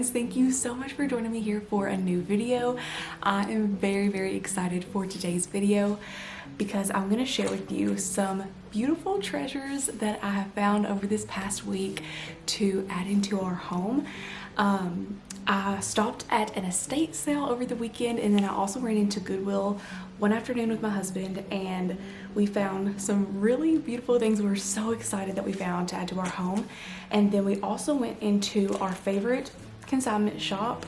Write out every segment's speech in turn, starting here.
friends, thank you so much for joining me here for a new video. I am very excited for today's video because I'm going to share with you some beautiful treasures that I have found over this past week to add into our home. I stopped at an estate sale over the weekend, and then I also ran into Goodwill one afternoon with my husband, and we found some really beautiful things we were so excited that we found to add to our home. And then we also went into our favorite consignment shop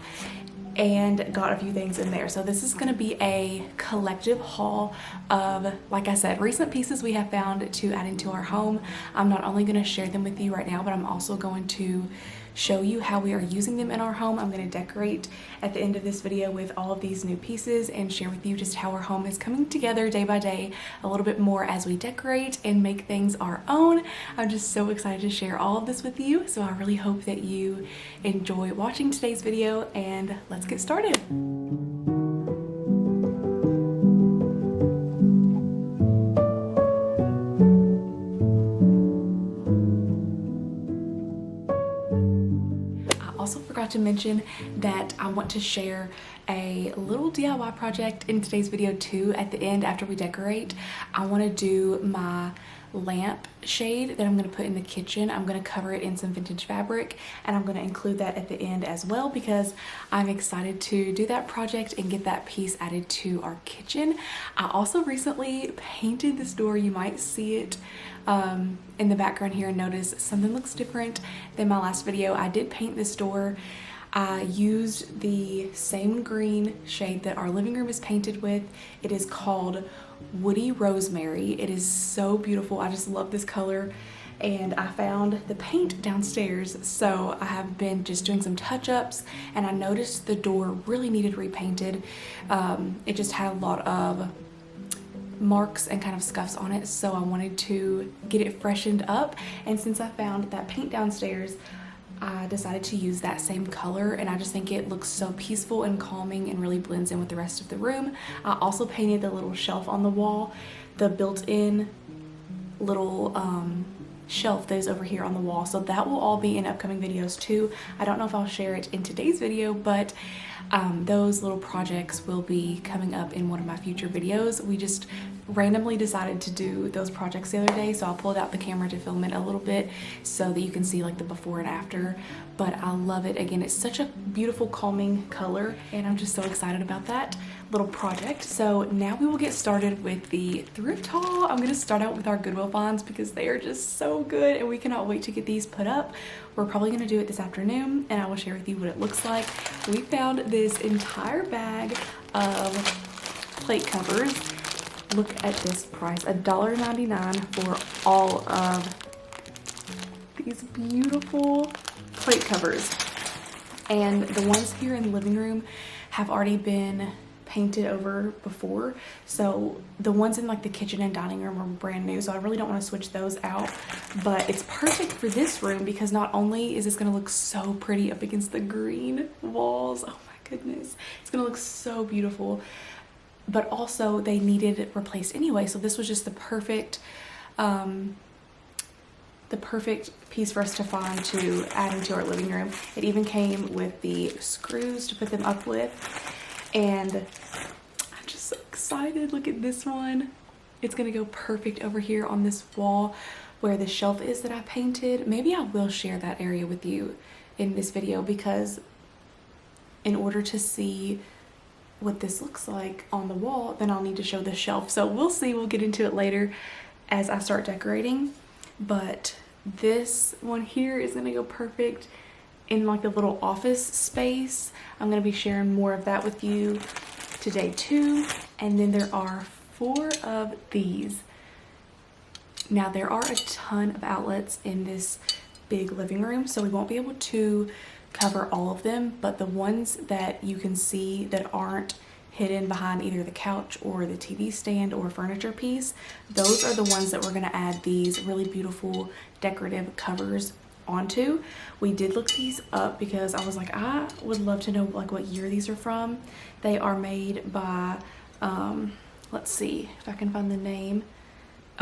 and got a few things in there. So this is going to be a collective haul of, like I said, recent pieces we have found to add into our home. I'm not only going to share them with you right now, but I'm also going to show you how we are using them in our home. I'm going to decorate at the end of this video with all of these new pieces and share with you just how our home is coming together day by day a little bit more as we decorate and make things our own. I'm just so excited to share all of this with you, so I really hope that you enjoy watching today's video, and let's get started. To mention that I want to share a little DIY project in today's video too. At the end, after we decorate, I want to do my lamp shade that I'm going to put in the kitchen. I'm going to cover it in some vintage fabric, and I'm going to include that at the end as well because I'm excited to do that project and get that piece added to our kitchen. I also recently painted this door. You might see it in the background here and notice something looks different than my last video. I did paint this door. I used the same green shade that our living room is painted with. It is called Woody Rosemary. It is so beautiful. I just love this color, and I found the paint downstairs, so I have been just doing some touch-ups, and I noticed the door really needed repainted. It just had a lot of marks and kind of scuffs on it, so I wanted to get it freshened up. And since I found that paint downstairs, I decided to use that same color, and I just think it looks so peaceful and calming and really blends in with the rest of the room. I also painted the little shelf on the wall, the built-in little shelf that is over here on the wall, so that will all be in upcoming videos too. I don't know if I'll share it in today's video, but those little projects will be coming up in one of my future videos. We just randomly decided to do those projects the other day, so I pulled out the camera to film it a little bit so that you can see like the before and after. But I love it. Again, it's such a beautiful calming color, and I'm just so excited about that little project. So now we will get started with the thrift haul. I'm going to start out with our Goodwill finds because they are just so good, and we cannot wait to get these put up. We're probably going to do it this afternoon, and I will share with you what it looks like. We found this entire bag of plate covers. Look at this price, $1.99 for all of these beautiful plate covers. And the ones here in the living room have already been painted over before, so the ones in like the kitchen and dining room are brand new, so I really don't want to switch those out. But it's perfect for this room because not only is this going to look so pretty up against the green walls, oh my goodness, it's going to look so beautiful, but also they needed it replaced anyway, so this was just the perfect piece for us to find to add into our living room. It even came with the screws to put them up with, and I'm just so excited. Look at this one. It's gonna go perfect over here on this wall where the shelf is that I painted. Maybe I will share that area with you in this video, because in order to see what this looks like on the wall, then I'll need to show the shelf. So we'll see, we'll get into it later as I start decorating. But this one here is gonna go perfect in like a little office space. I'm gonna be sharing more of that with you today too. And then there are 4 of these. Now there are a ton of outlets in this big living room, so we won't be able to cover all of them, but the ones that you can see that aren't hidden behind either the couch or the TV stand or furniture piece, those are the ones that we're going to add these really beautiful decorative covers onto. We did look these up because I was like, I would love to know like what year these are from. They are made by let's see if I can find the name.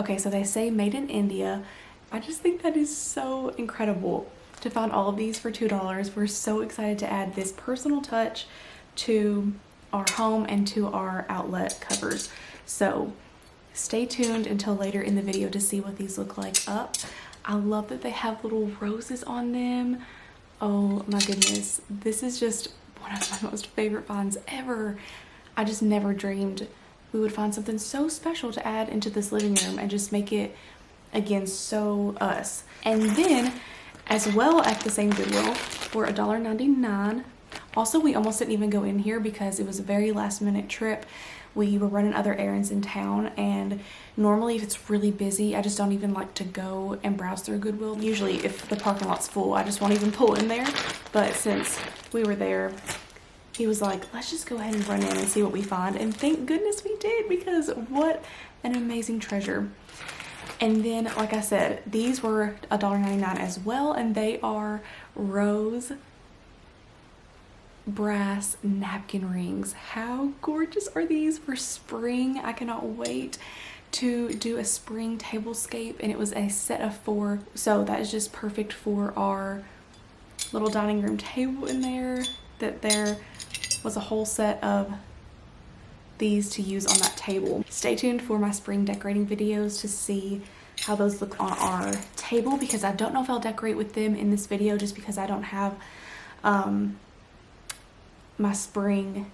Okay, so they say made in India. I just think that is so incredible to find all of these for $2. We're so excited to add this personal touch to our home and to our outlet covers. So stay tuned until later in the video to see what these look like up. I love that they have little roses on them. Oh my goodness, this is just one of my most favorite finds ever. I just never dreamed we would find something so special to add into this living room and just make it, again, so us. And then, as well, at the same Goodwill for $1.99. Also, we almost didn't even go in here because it was a very last minute trip. We were running other errands in town, and normally if it's really busy, I just don't even like to go and browse through Goodwill. Usually if the parking lot's full, I just won't even pull in there. But since we were there, he was like, let's just go ahead and run in and see what we find. And thank goodness we did, because what an amazing treasure. And then, like I said, these were $1.99 as well, and they are rose brass napkin rings. How gorgeous are these for spring? I cannot wait to do a spring tablescape, and it was a set of 4, so that is just perfect for our little dining room table in there. That there was a whole set of these to use on that table. Stay tuned for my spring decorating videos to see how those look on our table, because I don't know if I'll decorate with them in this video just because I don't have my spring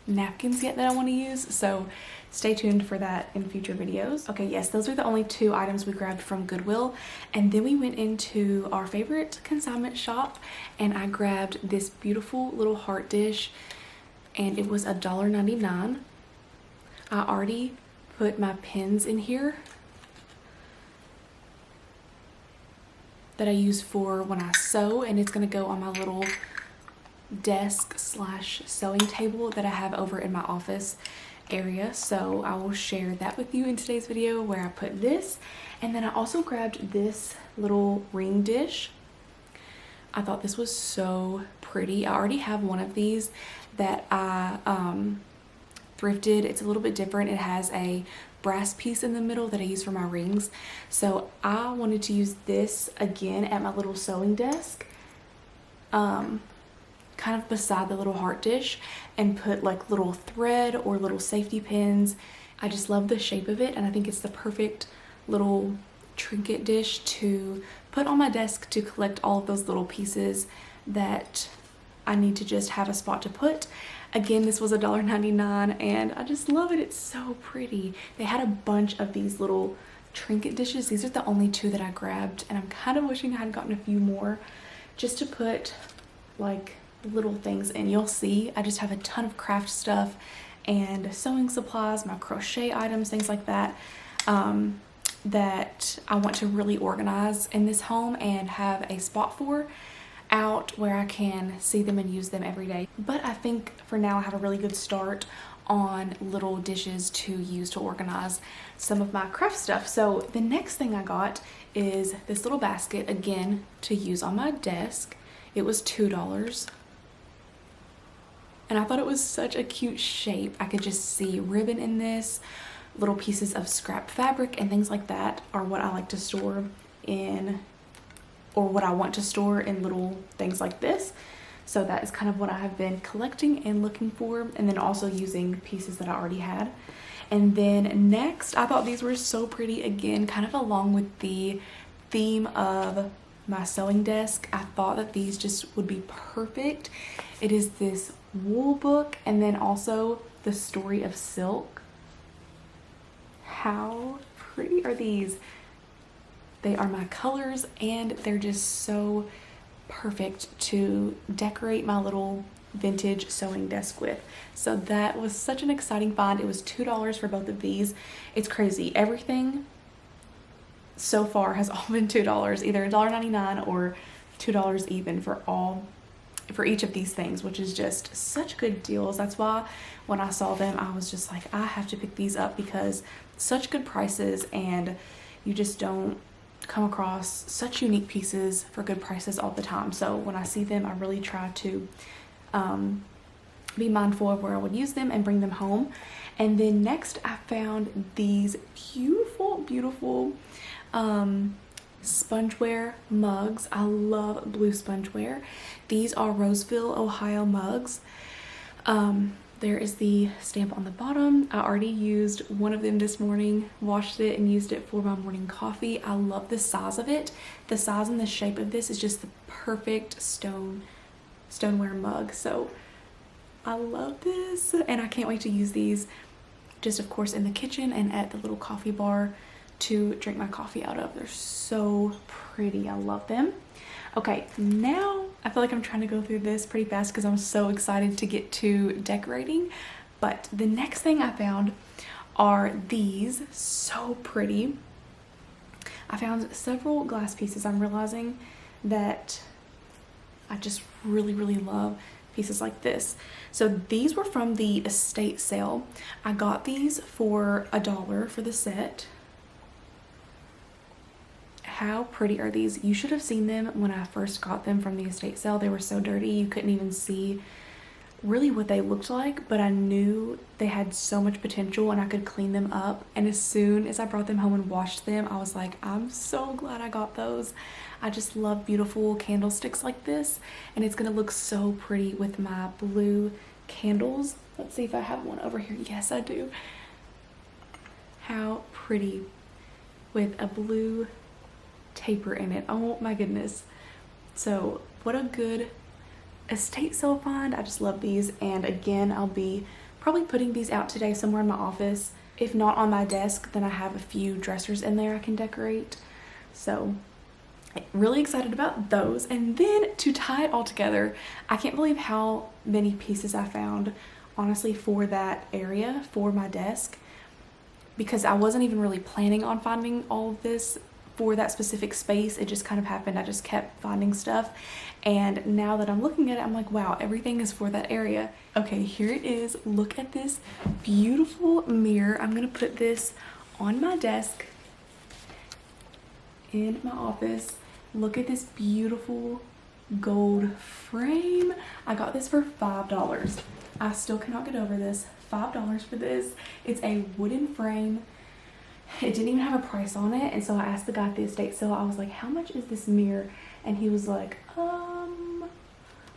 napkins yet that I want to use, so stay tuned for that in future videos. Okay, yes, those are the only 2 items we grabbed from Goodwill, and then we went into our favorite consignment shop and I grabbed this beautiful little heart dish, and it was $1.99. I already put my pins in here that I use for when I sew, and it's gonna go on my little desk / sewing table that I have over in my office area. So I will share that with you in today's video where I put this. And then I also grabbed this little ring dish. I thought this was so pretty. I already have one of these that I thrifted. It's a little bit different. It has a brass piece in the middle that I use for my rings. So I wanted to use this again at my little sewing desk, kind of beside the little heart dish, and put like little thread or little safety pins. I just love the shape of it, and I think it's the perfect little trinket dish to put on my desk to collect all of those little pieces that I need to just have a spot to put. Again, this was $1.99 and I just love it. It's so pretty. They had a bunch of these little trinket dishes. These are the only 2 that I grabbed, and I'm kind of wishing I had gotten a few more just to put like little things in. You'll see I just have a ton of craft stuff and sewing supplies, my crochet items, things like that, that I want to really organize in this home and have a spot for out where I can see them and use them every day. But I think for now I have a really good start on little dishes to use to organize some of my craft stuff. So the next thing I got is this little basket, again, to use on my desk. It was $2. And I thought it was such a cute shape. I could just see ribbon in this. Little pieces of scrap fabric and things like that are what I like to store in, or what I want to store in little things like this. So that is kind of what I have been collecting and looking for, and then also using pieces that I already had. And then next, I thought these were so pretty, again, kind of along with the theme of my sewing desk. I thought that these just would be perfect. It is this wool book, and then also the story of silk. How pretty are these? They are my colors, and they're just so perfect to decorate my little vintage sewing desk with. So that was such an exciting find. It was $2 for both of these. It's crazy. Everything so far has all been $2, either $1.99 or $2 even for each of these things, which is just such good deals. That's why when I saw them, I was just like, I have to pick these up, because such good prices, and you just don't come across such unique pieces for good prices all the time. So when I see them, I really try to be mindful of where I would use them and bring them home. And then next I found these beautiful spongeware mugs. I love blue spongeware. These are Roseville, Ohio mugs. There is the stamp on the bottom. I already used one of them this morning, washed it and used it for my morning coffee. I love the size of it. The size and the shape of this is just the perfect stoneware mug. So I love this and I can't wait to use these just of course in the kitchen and at the little coffee bar to drink my coffee out of. They're so pretty. I love them. Okay, now I feel like I'm trying to go through this pretty fast because I'm so excited to get to decorating. But the next thing I found are these. So pretty. I found several glass pieces. I'm realizing that I just really love pieces like this. So these were from the estate sale. I got these for $1 for the set. How pretty are these? You should have seen them when I first got them from the estate sale. They were so dirty you couldn't even see really what they looked like, but I knew they had so much potential and I could clean them up. And as soon as I brought them home and washed them, I was like, I'm so glad I got those. I just love beautiful candlesticks like this, and it's gonna look so pretty with my blue candles. Let's see if I have one over here. Yes, I do. How pretty with a blue taper in it. Oh my goodness. So what a good estate sale find. I just love these, and again I'll be probably putting these out today somewhere in my office. If not on my desk, then I have a few dressers in there I can decorate. So really excited about those. And then to tie it all together, I can't believe how many pieces I found honestly for that area for my desk, because I wasn't even really planning on finding all of this for that specific space. It just kind of happened. I just kept finding stuff, and now that I'm looking at it, I'm like, wow, everything is for that area. Okay, here it is. Look at this beautiful mirror. I'm gonna put this on my desk in my office. Look at this beautiful gold frame. I got this for $5. I still cannot get over this. $5 for this. It's a wooden frame. It didn't even have a price on it, and so I asked the guy at the estate sale, I was like, how much is this mirror? And he was like,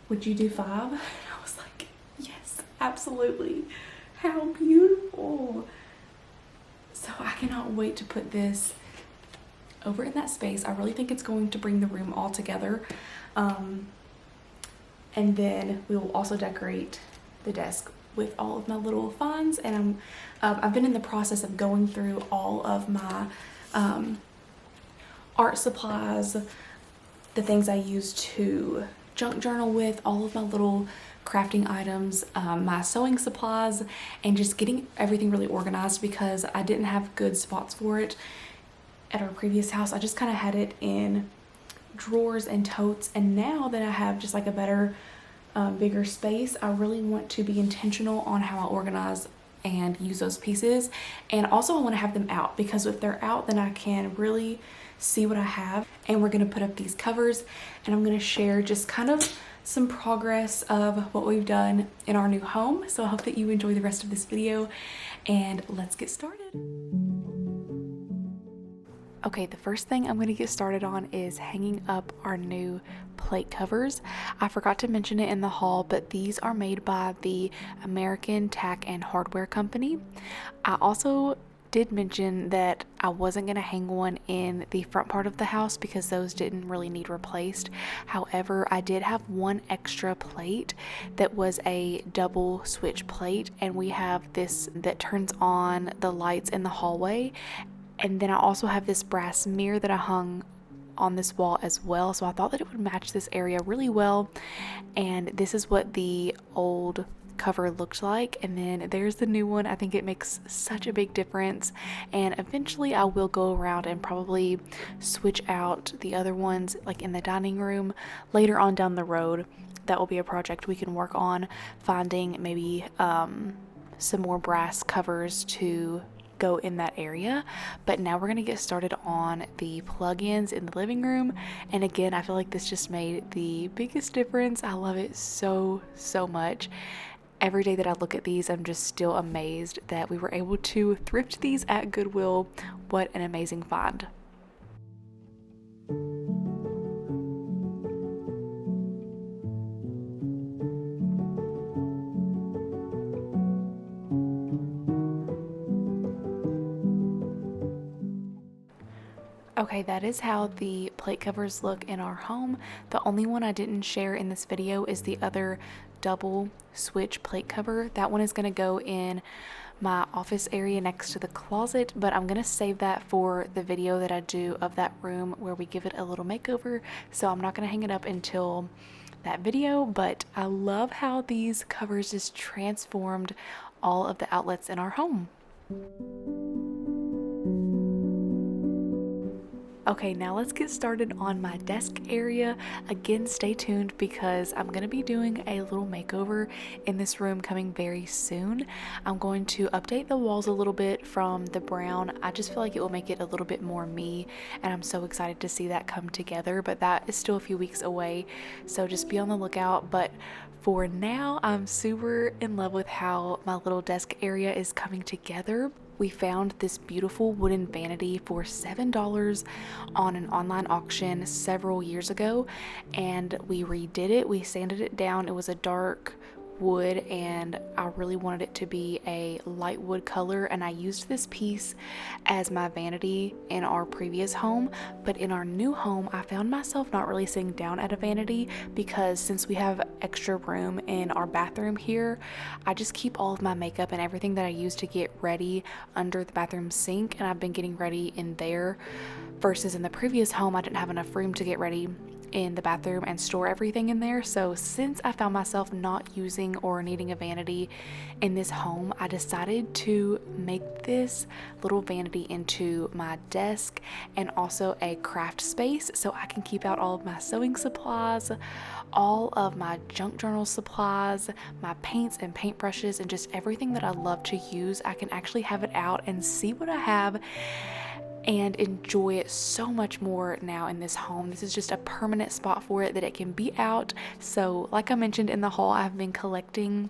would you do $5? And I was like, yes, absolutely. How beautiful. So I cannot wait to put this over in that space. I really think it's going to bring the room all together. And then we will also decorate the desk with all of my little finds, and I've been in the process of going through all of my art supplies, the things I use to junk journal with, all of my little crafting items, my sewing supplies, and just getting everything really organized because I didn't have good spots for it at our previous house. I just kind of had it in drawers and totes, and now that I have just like a better bigger space, I really want to be intentional on how I organize and use those pieces. And also I want to have them out, because if they're out, then I can really see what I have. And we're going to put up these covers, and I'm going to share just kind of some progress of what we've done in our new home. So I hope that you enjoy the rest of this video, and let's get started. Okay, the first thing I'm going to get started on is hanging up our new plate covers. I forgot to mention it in the haul, but these are made by the American Tack and Hardware Company. I also did mention that I wasn't going to hang one in the front part of the house because those didn't really need replaced. However, I did have one extra plate that was a double switch plate, and we have this that turns on the lights in the hallway. And then I also have this brass mirror that I hung on this wall as well. So I thought that it would match this area really well. And this is what the old cover looked like. And then there's the new one. I think it makes such a big difference. And eventually I will go around and probably switch out the other ones like in the dining room later on down the road. That will be a project we can work on, finding maybe some more brass covers to go in that area. But now we're gonna get started on the plug-ins in the living room, and again I feel like this just made the biggest difference. I love it so much. Every day that I look at these, I'm just still amazed that we were able to thrift these at Goodwill. What an amazing find. Okay, that is how the plate covers look in our home. The only one I didn't share in this video is the other double switch plate cover. That one is going to go in my office area next to the closet, but I'm going to save that for the video that I do of that room where we give it a little makeover. So I'm not going to hang it up until that video, but I love how these covers just transformed all of the outlets in our home. Okay, now let's get started on my desk area. Again, stay tuned because I'm going to be doing a little makeover in this room coming very soon. I'm going to update the walls a little bit from the brown. I just feel like it will make it a little bit more me, and I'm so excited to see that come together, but that is still a few weeks away, so just be on the lookout. But for now, I'm super in love with how my little desk area is coming together. We found this beautiful wooden vanity for $7 on an online auction several years ago, and we redid it. We sanded it down. It was a dark wood, and I really wanted it to be a light wood color, and I used this piece as my vanity in our previous home. But in our new home, I found myself not really sitting down at a vanity because since we have extra room in our bathroom here, I just keep all of my makeup and everything that I use to get ready under the bathroom sink, and I've been getting ready in there versus in the previous home I didn't have enough room to get ready in the bathroom and store everything in there. So since I found myself not using or needing a vanity in this home, I decided to make this little vanity into my desk and also a craft space so I can keep out all of my sewing supplies, all of my junk journal supplies, my paints and paintbrushes, and just everything that I love to use. I can actually have it out and see what I have and enjoy it so much more now in this home. This is just a permanent spot for it that it can be out. So like I mentioned in the haul, I've been collecting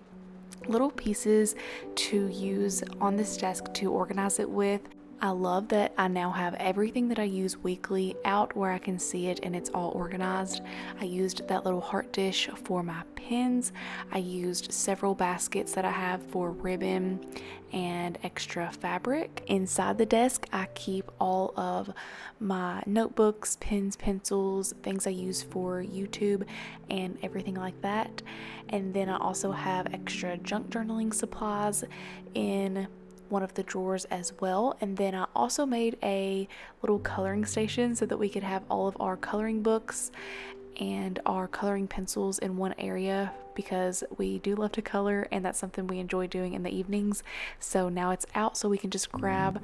little pieces to use on this desk to organize it with. I love that I now have everything that I use weekly out where I can see it and it's all organized. I used that little heart dish for my pins. I used several baskets that I have for ribbon and extra fabric. Inside the desk, I keep all of my notebooks, pens, pencils, things I use for YouTube and everything like that. And then I also have extra junk journaling supplies in one of the drawers as well. And then I also made a little coloring station so that we could have all of our coloring books and our coloring pencils in one area because we do love to color and that's something we enjoy doing in the evenings. So now it's out so we can just grab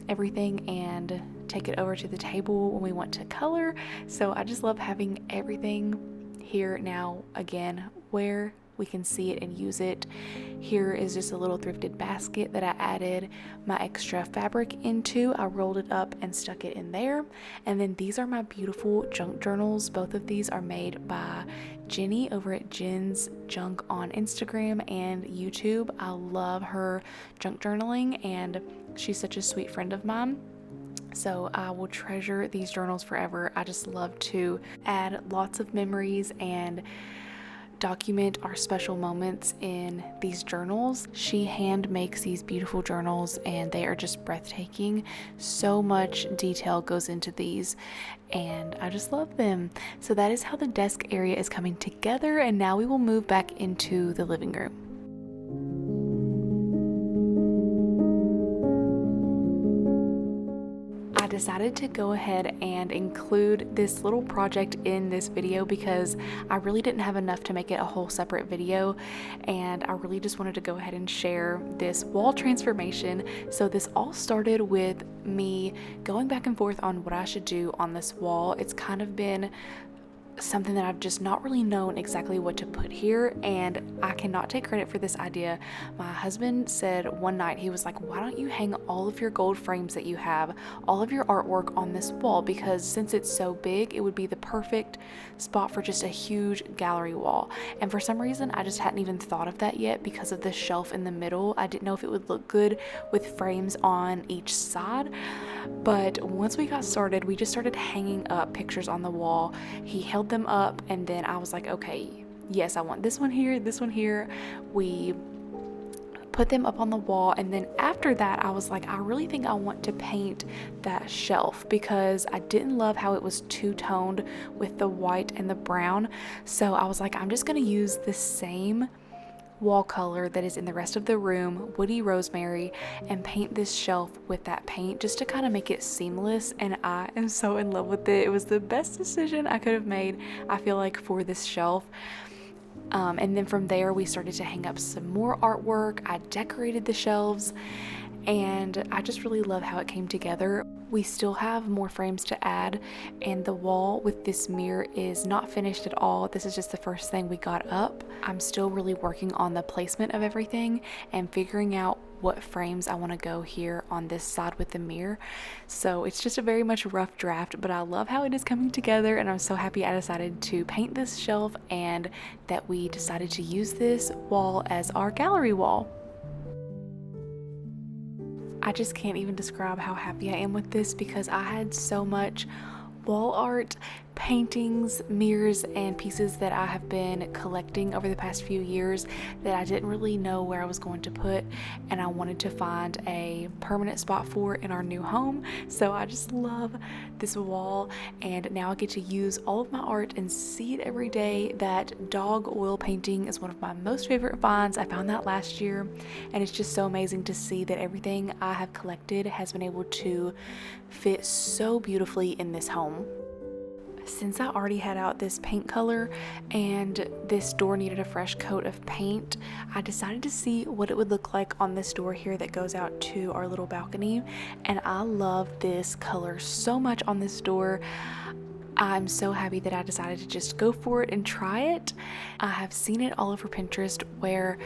everything and take it over to the table when we want to color. So I just love having everything here now again where we can see it and use it. Here is just a little thrifted basket that I added my extra fabric into. I rolled it up and stuck it in there. And then these are my beautiful junk journals. Both of these are made by Jenny over at Jen's Junk on Instagram and YouTube. I love her junk journaling and she's such a sweet friend of mine. So I will treasure these journals forever. I just love to add lots of memories and document our special moments in these journals. She hand makes these beautiful journals and they are just breathtaking. So much detail goes into these and I just love them. So that is how the desk area is coming together, and now we will move back into the living room. I decided to go ahead and include this little project in this video because I really didn't have enough to make it a whole separate video, and I really just wanted to go ahead and share this wall transformation. So this all started with me going back and forth on what I should do on this wall. It's kind of been something that I've just not really known exactly what to put here, and I cannot take credit for this idea. My husband said one night, he was like, why don't you hang all of your gold frames that you have, all of your artwork on this wall, because since it's so big it would be the perfect spot for just a huge gallery wall. And for some reason I just hadn't even thought of that yet because of the shelf in the middle. I didn't know if it would look good with frames on each side. But once we got started, we just started hanging up pictures on the wall. He held them up and then I was like, okay, yes, I want this one here, this one here. We put them up on the wall, and then after that I was like, I really think I want to paint that shelf because I didn't love how it was two-toned with the white and the brown. So I was like, I'm just going to use the same wall color that is in the rest of the room, woody rosemary, and paint this shelf with that paint just to kind of make it seamless. And I am so in love with it. It was the best decision I could have made, I feel like, for this shelf. And then from there we started to hang up some more artwork. I decorated the shelves, and I just really love how it came together. We still have more frames to add, and the wall with this mirror is not finished at all. This is just the first thing we got up. I'm still really working on the placement of everything and figuring out what frames I want to go here on this side with the mirror. So it's just a very much rough draft, but I love how it is coming together, and I'm so happy I decided to paint this shelf and that we decided to use this wall as our gallery wall. I just can't even describe how happy I am with this because I had so much wall art, paintings, mirrors, and pieces that I have been collecting over the past few years that I didn't really know where I was going to put, and I wanted to find a permanent spot for in our new home. So I just love this wall, and now I get to use all of my art and see it every day. That dog oil painting is one of my most favorite finds. I found that last year, and it's just so amazing to see that everything I have collected has been able to fit so beautifully in this home. Since I already had out this paint color and this door needed a fresh coat of paint, I decided to see what it would look like on this door here that goes out to our little balcony, and I love this color so much on this door. I'm so happy that I decided to just go for it and try it. I have seen it all over Pinterest where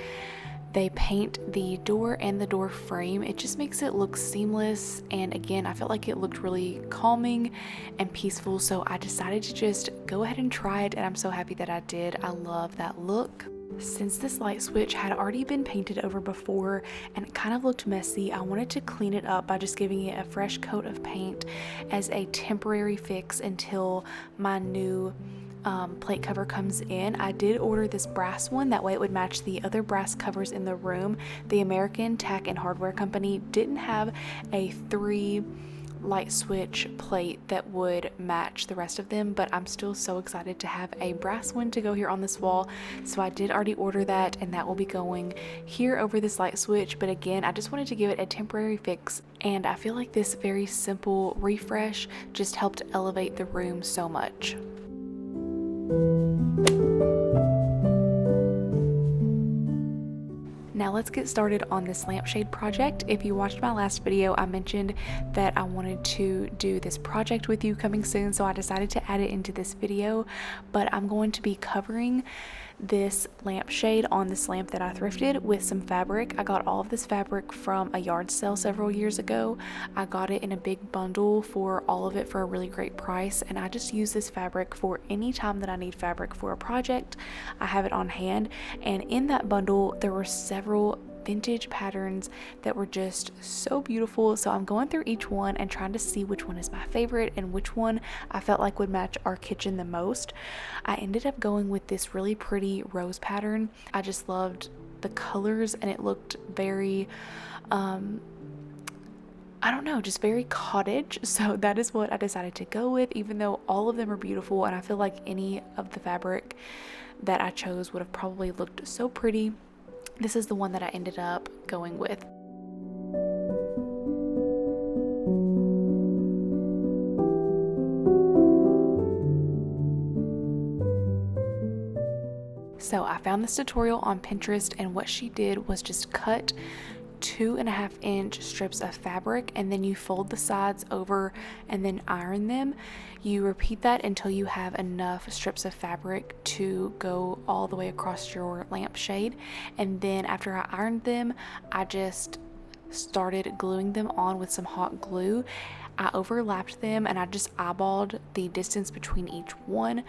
they paint the door and the door frame. It just makes it look seamless, and again, I felt like it looked really calming and peaceful, so I decided to just go ahead and try it, and I'm so happy that I did. I love that look. Since this light switch had already been painted over before and it kind of looked messy, I wanted to clean it up by just giving it a fresh coat of paint as a temporary fix until my new plate cover comes in. I did order this brass one, that way it would match the other brass covers in the room. The American Tack and Hardware Company didn't have a 3 light switch plate that would match the rest of them, but I'm still so excited to have a brass one to go here on this wall. So I did already order that, and that will be going here over this light switch. But again, I just wanted to give it a temporary fix, and I feel like this very simple refresh just helped elevate the room so much. Now let's get started on this lampshade project. If you watched my last video, I mentioned that I wanted to do this project with you coming soon, so I decided to add it into this video. But I'm going to be covering this lampshade on this lamp that I thrifted with some fabric. I got all of this fabric from a yard sale several years ago. I got it in a big bundle for all of it for a really great price, and I just use this fabric for any time that I need fabric for a project. I have it on hand, and in that bundle there were several vintage patterns that were just so beautiful. So I'm going through each one and trying to see which one is my favorite and which one I felt like would match our kitchen the most. I ended up going with this really pretty rose pattern. I just loved the colors, and it looked very I don't know, just very cottage. So that is what I decided to go with, even though all of them are beautiful, and I feel like any of the fabric that I chose would have probably looked so pretty. This is the one that I ended up going with. So I found this tutorial on Pinterest, and what she did was just cut 2.5-inch strips of fabric, and then you fold the sides over and then iron them. You repeat that until you have enough strips of fabric to go all the way across your lampshade, and then after I ironed them, I just started gluing them on with some hot glue. I overlapped them and I just eyeballed the distance between each one,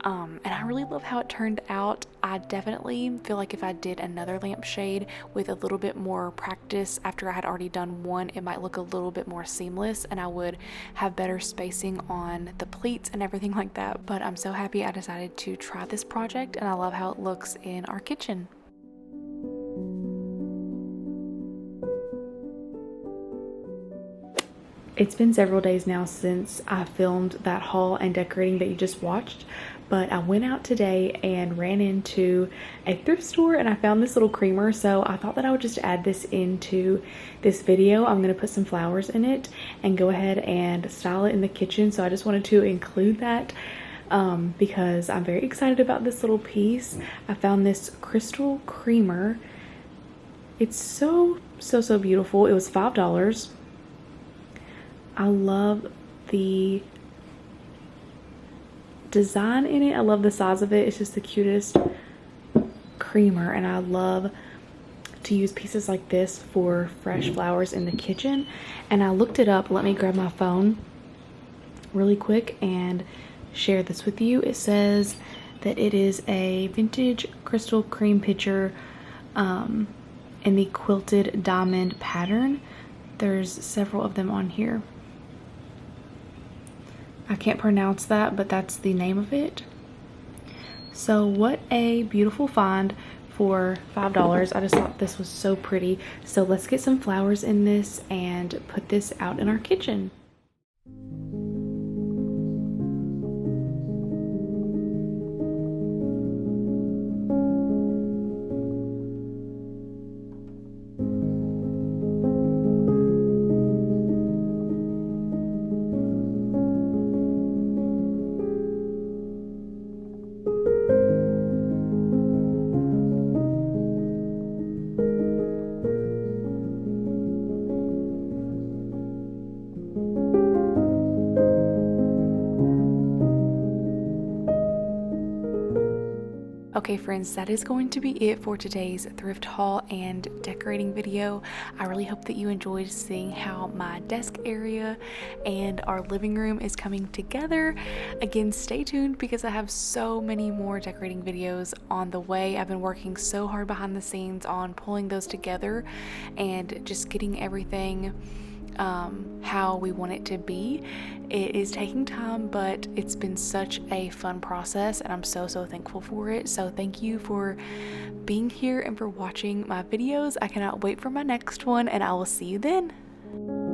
and I really love how it turned out. I definitely feel like if I did another lampshade with a little bit more practice after I had already done one, it might look a little bit more seamless and I would have better spacing on the pleats and everything like that. But I'm so happy I decided to try this project, and I love how it looks in our kitchen. It's been several days now since I filmed that haul and decorating that you just watched, but I went out today and ran into a thrift store and I found this little creamer, so I thought that I would just add this into this video. I'm gonna put some flowers in it and go ahead and style it in the kitchen, so I just wanted to include that because I'm very excited about this little piece. I found this crystal creamer. It's so beautiful. It was $5. I love the design in it. I love the size of it. It's just the cutest creamer, and I love to use pieces like this for fresh flowers in the kitchen. And I looked it up. Let me grab my phone really quick and share this with you. It says that it is a vintage crystal cream pitcher in the quilted diamond pattern. There's several of them on here. I can't pronounce that, but that's the name of it. So what a beautiful find for $5. I just thought this was so pretty. So let's get some flowers in this and put this out in our kitchen. Okay friends, that is going to be it for today's thrift haul and decorating video. I really hope that you enjoyed seeing how my desk area and our living room is coming together. Again, stay tuned because I have so many more decorating videos on the way. I've been working so hard behind the scenes on pulling those together and just getting everything how we want it to be. It is taking time, but it's been such a fun process and I'm so thankful for it. So thank you for being here and for watching my videos. I cannot wait for my next one, and I will see you then.